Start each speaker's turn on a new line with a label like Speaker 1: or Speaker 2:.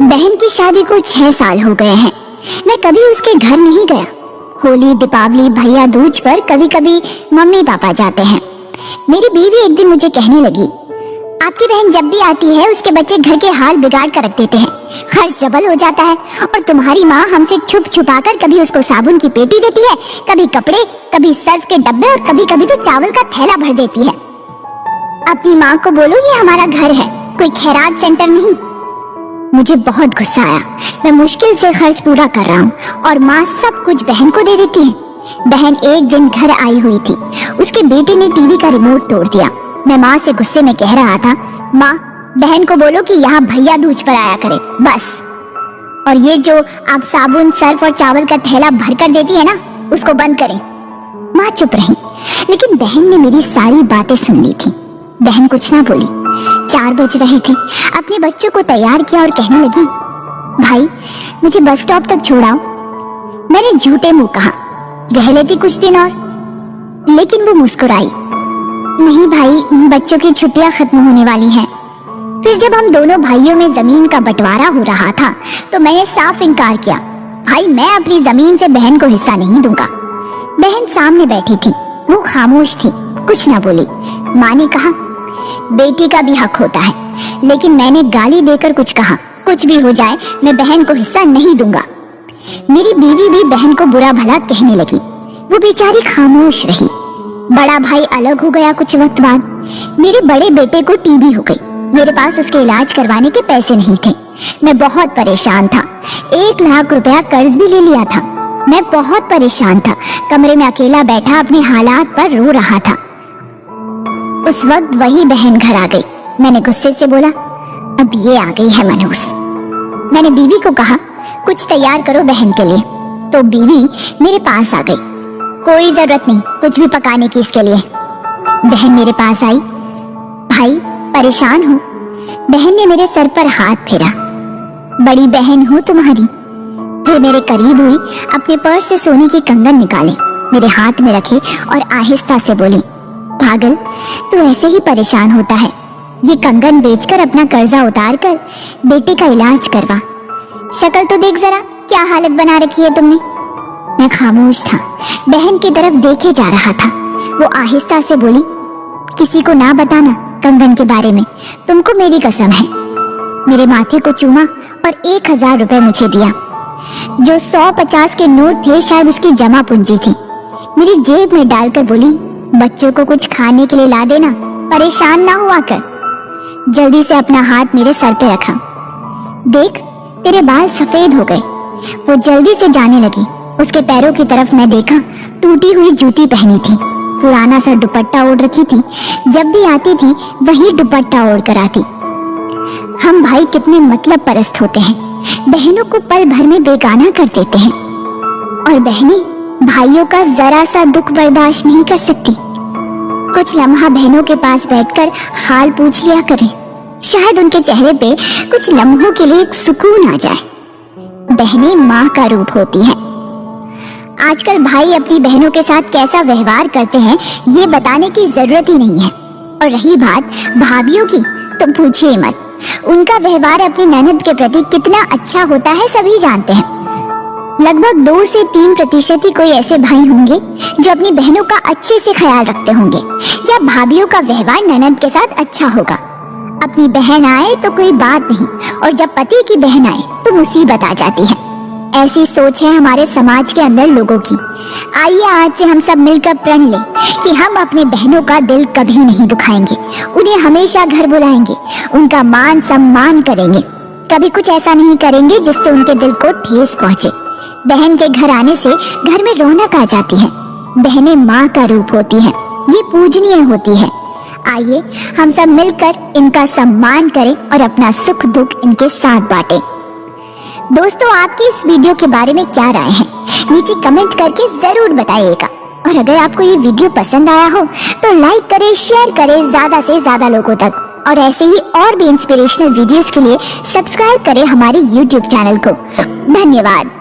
Speaker 1: बहन की शादी को 6 साल हो गए हैं। मैं कभी उसके घर नहीं गया। होली, दीपावली, भैया दूज पर कभी कभी मम्मी पापा जाते हैं। मेरी बीवी एक दिन मुझे कहने लगी, आपकी बहन जब भी आती है उसके बच्चे घर के हाल बिगाड़ कर रख देते हैं, खर्च डबल हो जाता है। और तुम्हारी माँ हमसे छुप छुपा कर कभी उसको साबुन की पेटी देती है, कभी कपड़े, कभी सर्फ के डब्बे और कभी कभी तो चावल का थैला भर देती है। अपनी माँ को बोलो ये हमारा घर है, कोई खैरात सेंटर नहीं। मुझे बहुत गुस्सा आया। मैं मुश्किल से खर्च पूरा कर रहा हूँ और माँ सब कुछ बहन को दे देती है। बहन एक दिन घर आई हुई थी, उसके बेटे ने टीवी का रिमोट तोड़ दिया। मैं माँ से गुस्से में कह रहा था, माँ बहन को बोलो कि यहाँ भैया दूज पर आया करे बस। और ये जो आप साबुन, सर्फ और चावल का थैला भर कर देती है ना, उसको बंद करें। माँ चुप रही, लेकिन बहन ने मेरी सारी बातें सुन ली थी। बहन कुछ ना बोली। 4 बज रहे थे। अपने बच्चों को तैयार किया और कहने लगी, भाई मुझे बस स्टॉप तक छोड़ाओ। मैंने झूठे मुंह कहा, रह लेती कुछ दिन और, लेकिन वो मुस्कुराई। नहीं भाई, बच्चों की छुट्टियां खत्म होने वाली हैं। फिर जब हम दोनों भाइयों में जमीन का बंटवारा हो रहा था तो मैंने साफ इनकार किया, भाई मैं अपनी जमीन से बहन को हिस्सा नहीं दूंगा। बहन सामने बैठी थी, वो खामोश थी, कुछ ना बोली। माँ ने कहा, बेटी का भी हक होता है, लेकिन मैंने गाली देकर कुछ कहा, कुछ भी हो जाए मैं बहन को हिस्सा नहीं दूंगा। मेरी बीवी भी बहन को बुरा भला कहने लगी। वो बेचारी खामोश रही। बड़ा भाई अलग हो गया कुछ वक्त बाद। मेरे बड़े बेटे को टीबी हो गई। मेरे पास उसके इलाज करवाने के पैसे नहीं थे। मैं बहुत परेशान था। 1 लाख रुपया कर्ज भी ले लिया था। मैं बहुत परेशान था। कमरे में अकेला बैठा अपने हालात पर रो रहा था। उस वक्त वही बहन घर आ गई। मैंने गुस्से से बोला, अब ये आ गई है मनहूस। मैंने बीवी को कहा, कुछ तैयार करो बहन के लिए। तो बीवी मेरे पास आ गई। कोई जरूरत नहीं कुछ भी पकाने की इसके लिए। बहन मेरे पास आई, भाई परेशान हूँ। बहन ने मेरे सर पर हाथ फेरा, बड़ी बहन हूँ तुम्हारी। फिर मेरे करीब हुई, अपने पर्स से सोने की कंगन निकाले, मेरे हाथ में रखे और आहिस्ता से बोली, पागल तू ऐसे ही परेशान होता है, ये कंगन बेचकर अपना कर्जा उतार कर बेटे का इलाज करवा। शक्ल तो देख जरा, क्या हालत बना रखी है तुमने। मैं खामोश था, बहन की तरफ देखे जा रहा था। वो आहिस्ता से बोली, किसी को ना बताना कंगन के बारे में, तुमको मेरी कसम है। मेरे माथे को चूमा और 1000 रुपए मुझे दिया। जो 100-50 के नोट थे शायद उसकी जमा पूंजी थी। मेरी जेब में डालकर बोली, बच्चों को कुछ खाने के लिए ला देना, परेशान ना हुआ कर। जल्दी से अपना हाथ मेरे सर पे रखा। देख तेरे बाल सफेद हो गए। वो जल्दी से जाने लगी। उसके पैरों की तरफ मैं देखा, टूटी हुई जूती पहनी थी, पुराना सा दुपट्टा ओढ़ रखी थी। जब भी आती थी वही दुपट्टा ओढ़ कर आती। हम भाई कितने मतलब परस्त होते हैं, बहनों को पल भर में बेगाना कर देते हैं। और बहनें भाइयों का जरा सा दुख बर्दाश्त नहीं कर सकती। कुछ लम्हा बहनों के पास बैठकर हाल पूछ लिया करें, शायद उनके चेहरे पे कुछ लम्हों के लिए एक सुकून आ जाए। बहनें माँ का रूप होती हैं। आजकल भाई अपनी बहनों के साथ कैसा व्यवहार करते हैं ये बताने की जरूरत ही नहीं है। और रही बात भाभियों की, तो पूछिए मत। उनका व्यवहार अपनी ननद के प्रति कितना अच्छा होता है सभी जानते हैं। लगभग 2 से 3% ही कोई ऐसे भाई होंगे जो अपनी बहनों का अच्छे से ख्याल रखते होंगे, या भाभियों का व्यवहार ननद के साथ अच्छा होगा। अपनी बहन आए तो कोई बात नहीं, और जब पति की बहन आए तो मुसीबत आ जाती है। ऐसी सोच है हमारे समाज के अंदर लोगों की। आइए आज से हम सब मिलकर प्रण लें कि हम अपने बहनों का दिल कभी नहीं दुखाएंगे, उन्हें हमेशा घर बुलाएंगे, उनका मान सम्मान करेंगे, कभी कुछ ऐसा नहीं करेंगे जिससे उनके दिल को ठेस पहुंचे। बहन के घर आने से घर में रौनक आ जाती है। बहनें माँ का रूप होती हैं, ये पूजनीय होती है। आइए हम सब मिलकर इनका सम्मान करें और अपना सुख दुख इनके साथ बांटें। दोस्तों, आपकी इस वीडियो के बारे में क्या राय है नीचे कमेंट करके जरूर बताइएगा। और अगर आपको ये वीडियो पसंद आया हो तो लाइक करें, शेयर करें ज्यादा से ज्यादा लोगों तक। और ऐसे ही और भी इंस्पिरेशनल वीडियोस के लिए सब्सक्राइब करें हमारे YouTube चैनल को। धन्यवाद।